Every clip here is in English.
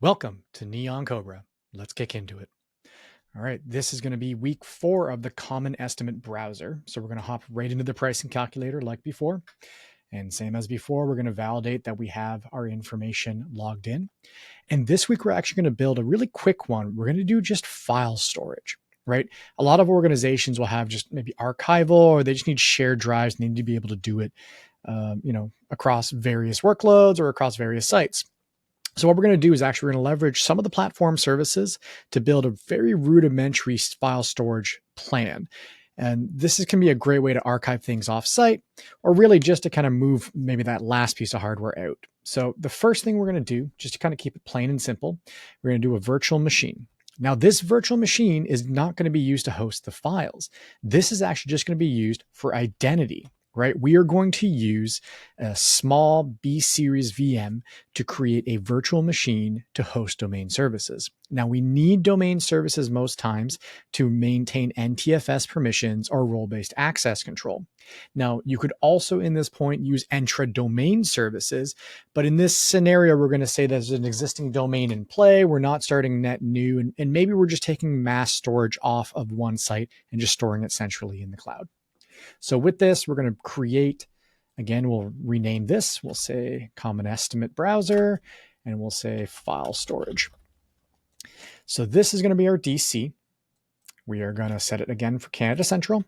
Welcome to Neon Cobra. Let's kick into it. All right, this is going to be week 4 of the Common Estimate browser. So we're going to hop right into the pricing calculator like before. And same as before, we're going to validate that we have our information logged in. And this week, we're actually going to build a really quick one. We're going to do just file storage, right? A lot of organizations will have just maybe archival, or they just need shared drives and they need to be able to do it, across various workloads or across various sites. So what we're going to do is actually we're going to leverage some of the platform services to build a very rudimentary file storage plan. And can be a great way to archive things off-site, or really just to kind of move maybe that last piece of hardware out. So the first thing we're going to do, just to kind of keep it plain and simple, we're going to do a virtual machine. Now, this virtual machine is not going to be used to host the files. This is actually just going to be used for identity, right? We are going to use a small B series VM to create a virtual machine to host domain services. Now, we need domain services most times to maintain NTFS permissions or role-based access control. Now, you could also in this point use intra-domain services, but in this scenario, we're going to say there's an existing domain in play. We're not starting net new, and maybe we're just taking mass storage off of one site and just storing it centrally in the cloud. So with this, we're going to create, again, we'll rename this. We'll say Common Estimate Browser, and we'll say File Storage. So this is going to be our DC. We are going to set it again for Canada Central.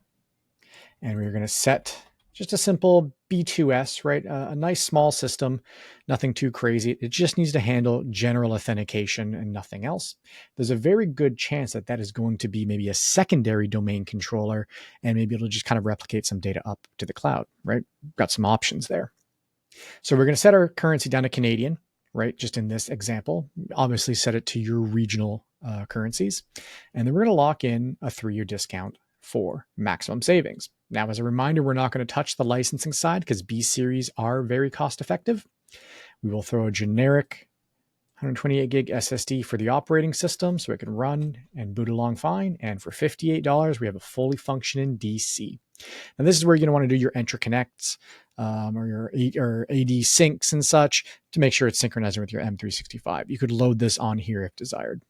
And we're going to set just a simple B2S, right? A nice small system, nothing too crazy. It just needs to handle general authentication and nothing else. There's a very good chance that that is going to be maybe a secondary domain controller, and maybe it'll just kind of replicate some data up to the cloud, right? Got some options there. So we're going to set our currency down to Canadian, right? Just in this example, obviously set it to your regional currencies. And then we're going to lock in a 3-year discount for maximum savings. Now, as a reminder, we're not going to touch the licensing side because B series are very cost effective. We will throw a generic 128 gig SSD for the operating system so it can run and boot along fine. And for $58, we have a fully functioning DC. And this is where you're going to want to do your interconnects or your AD syncs and such to make sure it's synchronizing with your M365. You could load this on here if desired.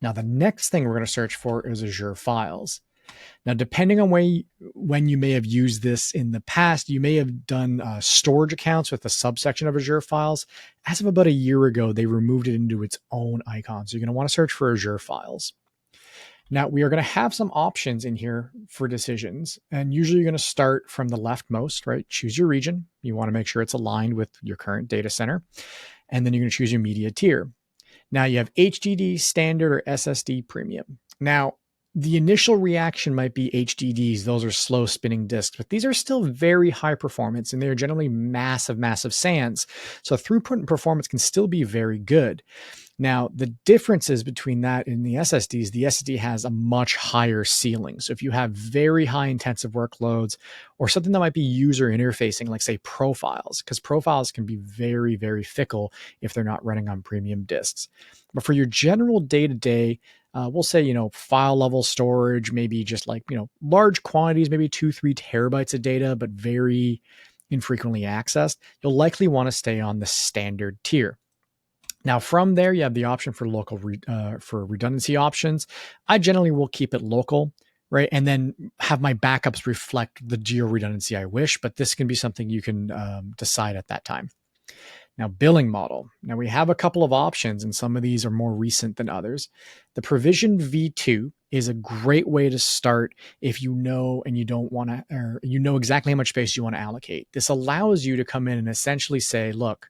Now, the next thing we're going to search for is Azure Files. Now, depending on when you may have used this in the past, you may have done storage accounts with a subsection of Azure Files. As of about a year ago, they removed it into its own icon. So you're going to want to search for Azure Files. Now, we are going to have some options in here for decisions. And usually you're going to start from the leftmost, right? Choose your region. You want to make sure it's aligned with your current data center. And then you're going to choose your media tier. Now, you have HDD, standard, or SSD premium. Now, the initial reaction might be HDDs. Those are slow spinning disks, but these are still very high performance and they're generally massive, massive SANs. So throughput and performance can still be very good. Now, the differences between that and the SSD has a much higher ceiling. So if you have very high intensive workloads or something that might be user interfacing, like say profiles, because profiles can be very, very fickle if they're not running on premium disks. But for your general day-to-day, we'll say, file level storage, maybe just like, large quantities, maybe 2-3 terabytes of data, but very infrequently accessed, you'll likely want to stay on the standard tier. Now, from there, you have the option for for redundancy options. I generally will keep it local, right? And then have my backups reflect the geo redundancy I wish, but this can be something you can decide at that time. Now, billing model. Now, we have a couple of options, and some of these are more recent than others. The provisioned V2 is a great way to start if you know and you don't want to, or you know exactly how much space you want to allocate. This allows you to come in and essentially say, look,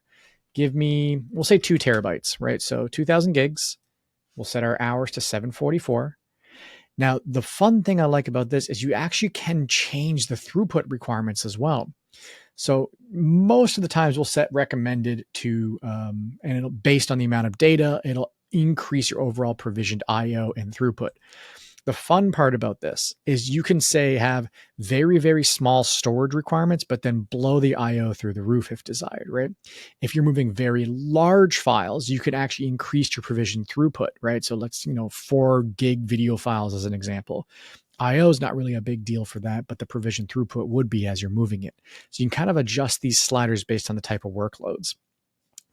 give me, we'll say 2 terabytes, right? So 2000 gigs. We'll set our hours to 744. Now, the fun thing I like about this is you actually can change the throughput requirements as well. So most of the times we'll set recommended to, and it'll based on the amount of data, it'll increase your overall provisioned IO and throughput. The fun part about this is you can say have very, very small storage requirements, but then blow the IO through the roof if desired, right? If you're moving very large files, you can actually increase your provision throughput, right? So let's, 4 gig video files as an example. IO is not really a big deal for that, but the provision throughput would be as you're moving it. So you can kind of adjust these sliders based on the type of workloads.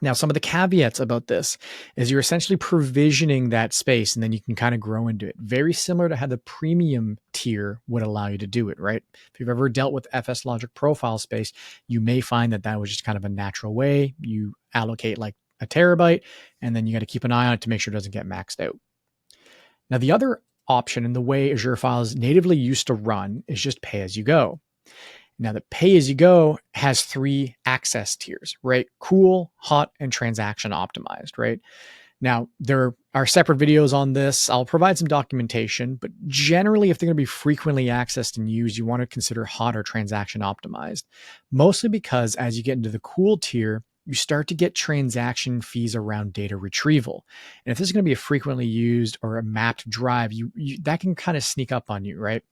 Now, some of the caveats about this is you're essentially provisioning that space and then you can kind of grow into it. Very similar to how the premium tier would allow you to do it, right? If you've ever dealt with FS Logic profile space, you may find that that was just kind of a natural way. You allocate like a terabyte and then you got to keep an eye on it to make sure it doesn't get maxed out. Now, the other option in the way Azure Files natively used to run is just pay as you go. Now, the pay as you go has 3 access tiers, right? Cool, hot, and transaction optimized, right? Now, there are separate videos on this. I'll provide some documentation, but generally, if they're going to be frequently accessed and used, you want to consider hot or transaction optimized, mostly because as you get into the cool tier, you start to get transaction fees around data retrieval. And if this is going to be a frequently used or a mapped drive, that can kind of sneak up on you, right?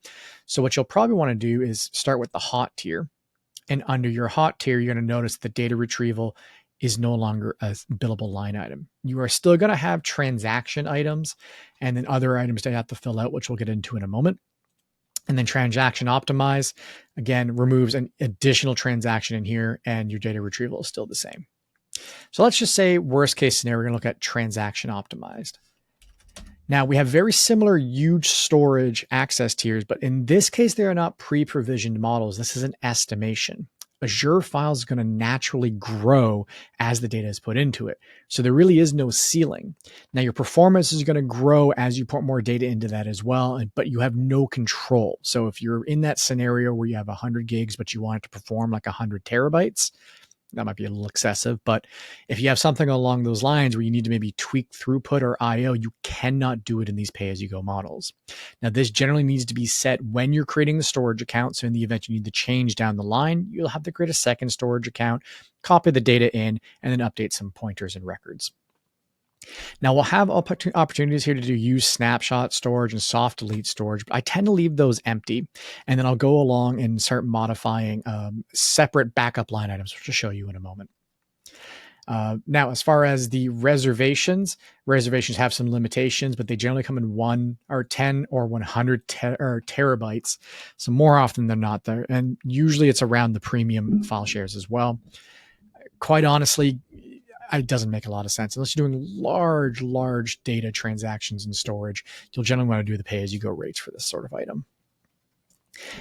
So what you'll probably want to do is start with the hot tier. And under your hot tier, you're going to notice the data retrieval is no longer a billable line item. You are still going to have transaction items and then other items that you have to fill out, which we'll get into in a moment. And then transaction optimize, again, removes an additional transaction in here and your data retrieval is still the same. So let's just say worst case scenario, we're going to look at transaction optimized. Now we have very similar huge storage access tiers, but in this case, they are not pre-provisioned models. This is an estimation. Azure Files is going to naturally grow as the data is put into it. So there really is no ceiling. Now your performance is going to grow as you put more data into that as well, but you have no control. So if you're in that scenario where you have 100 gigs, but you want it to perform like 100 terabytes, that might be a little excessive, but if you have something along those lines where you need to maybe tweak throughput or IO, you cannot do it in these pay-as-you-go models. Now, this generally needs to be set when you're creating the storage account. So in the event you need to change down the line, you'll have to create a second storage account, copy the data in, and then update some pointers and records. Now we'll have opportunities here to do use snapshot storage and soft delete storage, but I tend to leave those empty. And then I'll go along and start modifying separate backup line items, which I'll show you in a moment. Now, as far as the reservations have some limitations, but they generally come in 1 or 10 or 100 terabytes. So more often than not there. And usually it's around the premium file shares as well. Quite honestly, it doesn't make a lot of sense. Unless you're doing large data transactions and storage, you'll generally want to do the pay-as-you-go rates for this sort of item.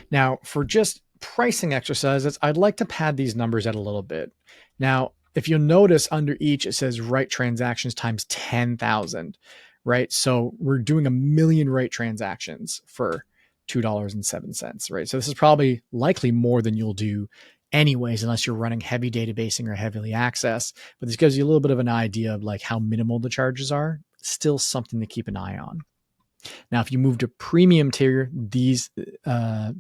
Now, for just pricing exercises, I'd like to pad these numbers out a little bit. Now, if you'll notice under each, it says write transactions times 10,000, right? So we're doing 1 million write transactions for $2.07, right? So this is probably likely more than you'll do anyways, unless you're running heavy databasing or heavily access. But this gives you a little bit of an idea of like how minimal the charges are. Still something to keep an eye on. Now, if you move to premium tier, these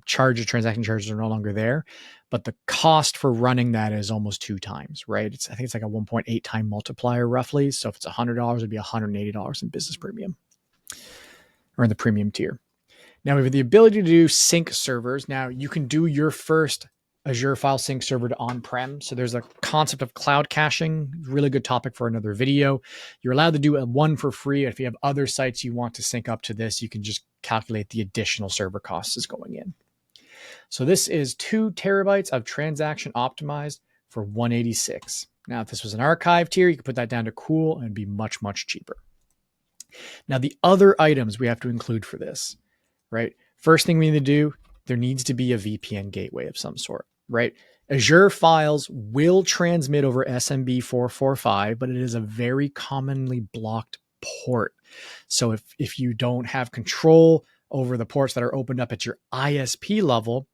transaction charges are no longer there, but the cost for running that is almost 2 times, right? I think it's like a 1.8 time multiplier roughly. So if it's $100, it'd be $180 in business premium or in the premium tier. Now we have the ability to do sync servers. Now you can do your first Azure File Sync server to on-prem. So there's a concept of cloud caching, really good topic for another video. You're allowed to do one for free. If you have other sites you want to sync up to this, you can just calculate the additional server costs is going in. So this is 2 terabytes of transaction optimized for $186. Now, if this was an archive tier, you could put that down to cool and be much cheaper. Now, the other items we have to include for this, right? First thing we need to do, there needs to be a VPN gateway of some sort, right? Azure Files will transmit over SMB 445, but it is a very commonly blocked port. So if you don't have control over the ports that are opened up at your ISP level,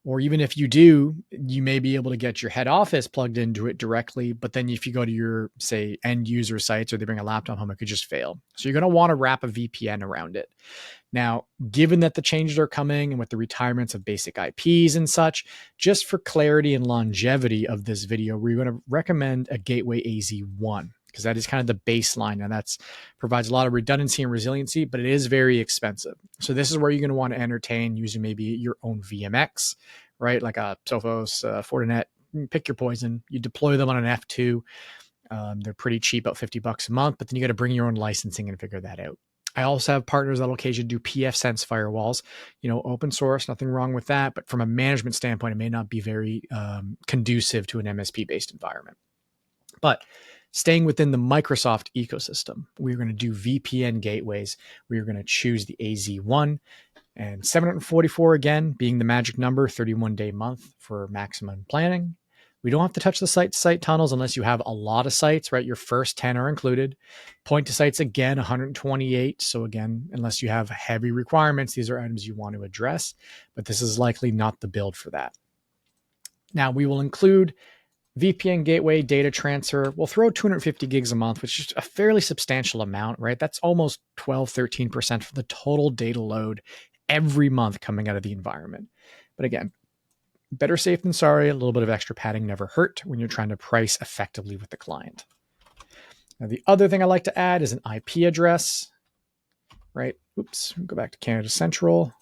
or even if you do, you may be able to get your head office plugged into it directly. But then if you go to your, say, end user sites or they bring a laptop home, it could just fail. So you're going to want to wrap a VPN around it. Now, given that the changes are coming and with the retirements of basic IPs and such, just for clarity and longevity of this video, we're going to recommend a Gateway AZ1 because that is kind of the baseline. And that's provides a lot of redundancy and resiliency, but it is very expensive. So this is where you're going to want to entertain using maybe your own VMX, right? Like a Sophos, Fortinet, pick your poison. You deploy them on an F2. They're pretty cheap, about $50 a month, but then you got to bring your own licensing and figure that out. I also have partners that'll occasionally do pfSense firewalls, open source, nothing wrong with that. But from a management standpoint, it may not be very conducive to an MSP-based environment. But staying within the Microsoft ecosystem, we're going to do VPN gateways. We're going to choose the AZ1 and 744 again being the magic number, 31-day month for maximum planning. We don't have to touch the site-to-site tunnels unless you have a lot of sites, right? Your first 10 are included. Point to sites again, 128. So again, unless you have heavy requirements, these are items you want to address, but this is likely not the build for that. Now we will include VPN gateway data transfer. We'll throw 250 gigs a month, which is a fairly substantial amount, right? That's almost 12, 13% for the total data load every month coming out of the environment. But again, better safe than sorry. A little bit of extra padding never hurt when you're trying to price effectively with the client. Now, the other thing I like to add is an IP address, right? Oops, go back to Canada Central.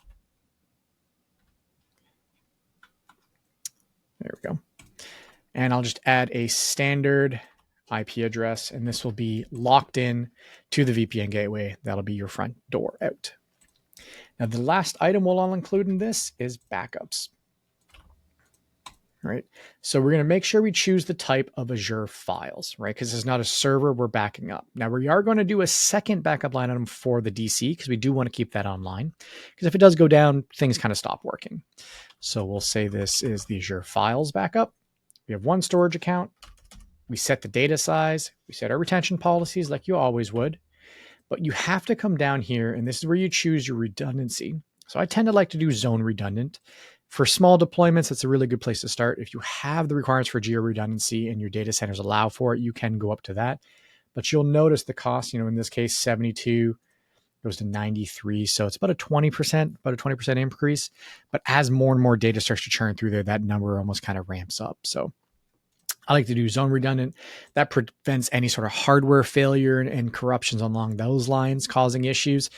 There we go. And I'll just add a standard IP address, and this will be locked in to the VPN gateway. That'll be your front door out. Now, the last item we'll include in this is backups. Right. So we're going to make sure we choose the type of Azure Files, right? Because it's not a server we're backing up. Now we are going to do a second backup line item for the DC because we do want to keep that online. Because if it does go down, things kind of stop working. So we'll say this is the Azure Files backup. We have one storage account. We set the data size. We set our retention policies like you always would. But you have to come down here, and this is where you choose your redundancy. So I tend to like to do zone redundant. For small deployments, it's a really good place to start. If you have the requirements for geo redundancy and your data centers allow for it, you can go up to that. But you'll notice the cost, in this case, 72 goes to 93. So it's about a 20% increase. But as more and more data starts to churn through there, that number almost kind of ramps up. So I like to do zone redundant. That prevents any sort of hardware failure and corruptions along those lines causing issues.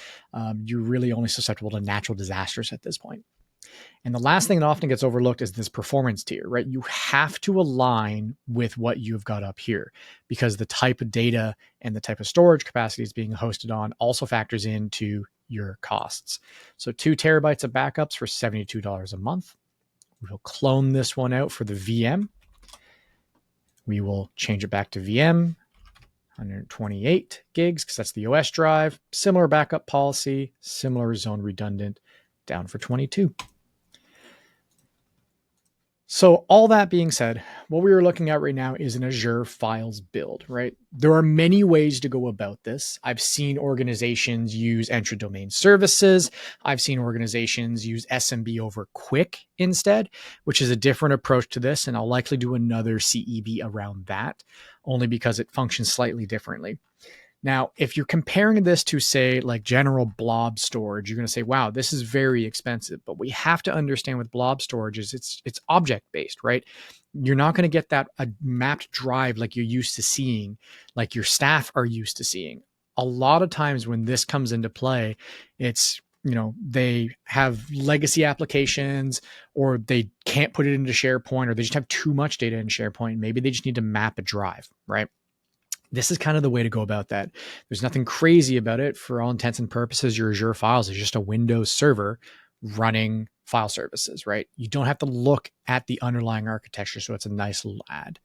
You're really only susceptible to natural disasters at this point. And the last thing that often gets overlooked is this performance tier, right? You have to align with what you've got up here because the type of data and the type of storage capacity is being hosted on also factors into your costs. So 2 terabytes of backups for $72 a month. We'll clone this one out for the VM. We will change it back to VM, 128 gigs, because that's the OS drive. Similar backup policy, similar zone redundant, down for 22. So all that being said, what we are looking at right now is an Azure Files build, right? There are many ways to go about this. I've seen organizations use intra-domain services. I've seen organizations use SMB over Quick instead, which is a different approach to this. And I'll likely do another CEB around that, only because it functions slightly differently. Now, if you're comparing this to, say, like general blob storage, you're going to say, wow, this is very expensive. But we have to understand with blob storage is it's object-based, right? You're not going to get that a mapped drive like you're used to seeing, like your staff are used to seeing. A lot of times when this comes into play, it's, they have legacy applications or they can't put it into SharePoint or they just have too much data in SharePoint. Maybe they just need to map a drive, right? This is kind of the way to go about that. There's nothing crazy about it. For all intents and purposes, your Azure Files is just a Windows server running file services, right? You don't have to look at the underlying architecture, so it's a nice little add.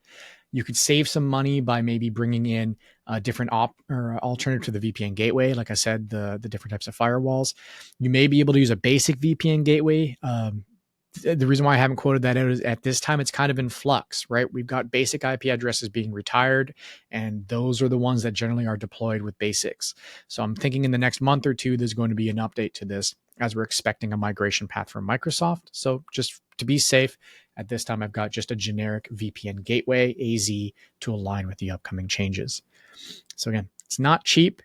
You could save some money by maybe bringing in a different alternative to the VPN gateway. Like I said, the different types of firewalls. You may be able to use a basic VPN gateway. The reason why I haven't quoted that out is at this time, it's kind of in flux, right? We've got basic IP addresses being retired, and those are the ones that generally are deployed with basics. So I'm thinking in the next month or two, there's going to be an update to this as we're expecting a migration path from Microsoft. So just to be safe, at this time, I've got just a generic VPN gateway, AZ, to align with the upcoming changes. So again, it's not cheap.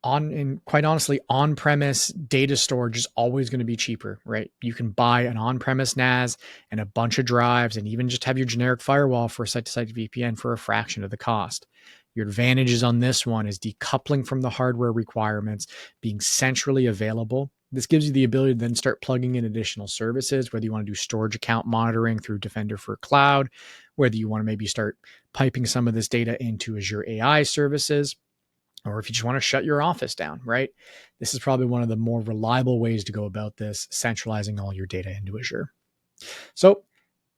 And quite honestly, on-premise data storage is always going to be cheaper, right? You can buy an on-premise NAS and a bunch of drives and even just have your generic firewall for a site-to-site VPN for a fraction of the cost. Your advantages on this one is decoupling from the hardware requirements, being centrally available. This gives you the ability to then start plugging in additional services, whether you want to do storage account monitoring through Defender for Cloud, whether you want to maybe start piping some of this data into Azure AI services, or if you just want to shut your office down, right? This is probably one of the more reliable ways to go about this, centralizing all your data into Azure. So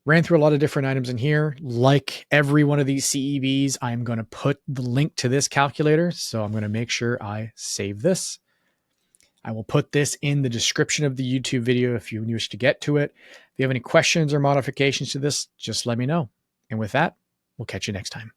Ran through a lot of different items in here. Like every one of these CEBs, I'm going to put the link to this calculator. So I'm going to make sure I save this. I will put this in the description of the YouTube video if you wish to get to it. If you have any questions or modifications to this, just let me know. And with that, we'll catch you next time.